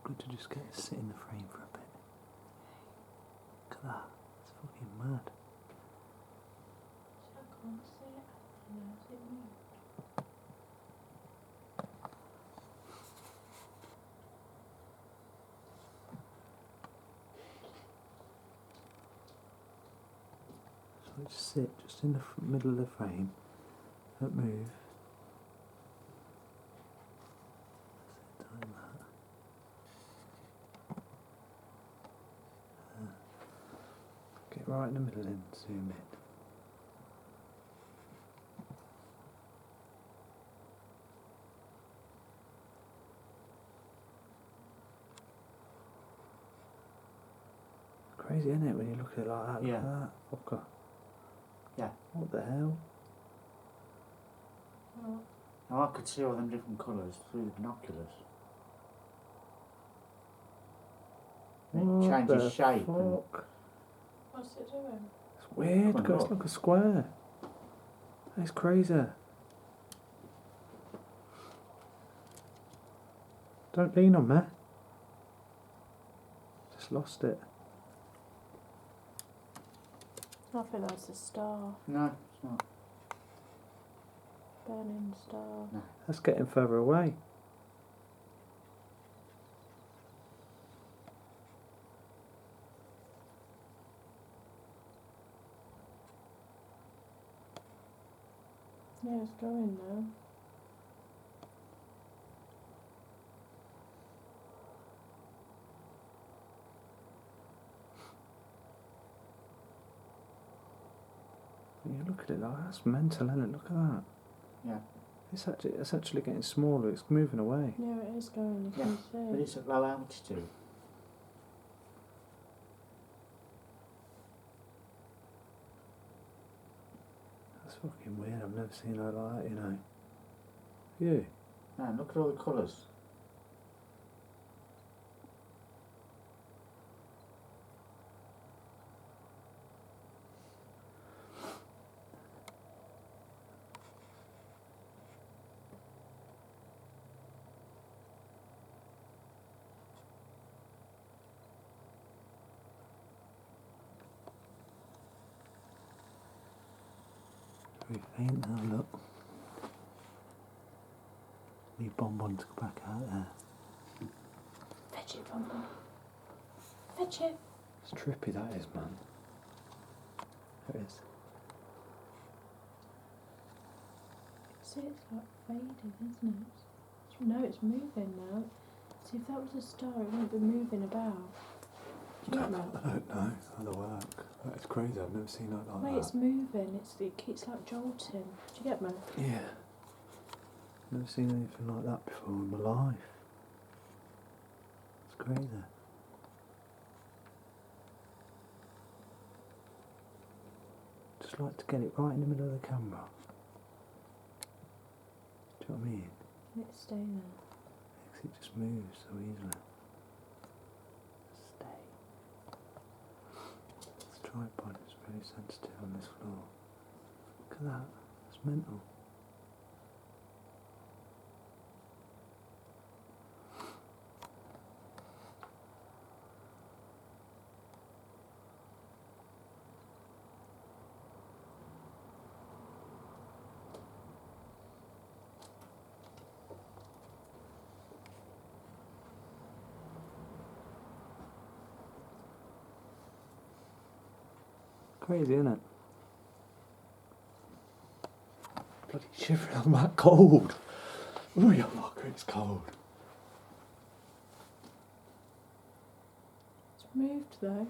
Good to just get it sit in the frame for a bit. Look at that. It's fucking mad. I can't see it. Has it moved? So it just sit just in the middle of the frame. Don't move. That's it, like that. Get right in the middle and zoom in. Crazy, isn't it, when you look at it like that? Yeah. Look at that fucker. Yeah. What the hell? What? Now I could see all them different colours through the binoculars. It What changes the shape. And fuck? What's it doing? It's weird, Come on, because it's look. like a square. That's crazy. Don't lean on me. Just lost it. I think that's a star. no, it's not. Burning star. That's getting further away. Yeah, it's going now. When you look at it like that's mental, isn't it? Look at that. Yeah. It's actually getting smaller. It's moving away. Yeah, it is going, you Yeah, can But see. it's at low altitude. That's fucking weird. I've never seen it like that. You know. You. No, look at all the colours. Very faint now. Look. Need bonbon to go back out there. Fetch it, Bonbon. Fetch it. It's trippy, that is, man. It is. See, it's like fading, isn't it? No, it's moving now. See, if that was a star, it wouldn't be moving about. Do you get that? I don't know how they work. That's crazy. I've never seen it like Wait, that. it's moving. It keeps like jolting. Do you get me? Yeah. Never seen anything like that before in my life. It's crazy. Just like to get it right in the middle of the camera. Do you know what I mean? Let it stay there. Because it just moves so easily. Stay. This tripod is very sensitive on this floor. Look at that. It's mental. Crazy, isn't it? Bloody shivering, I'm that cold. Oh, yeah, look, it's cold. It's moved though.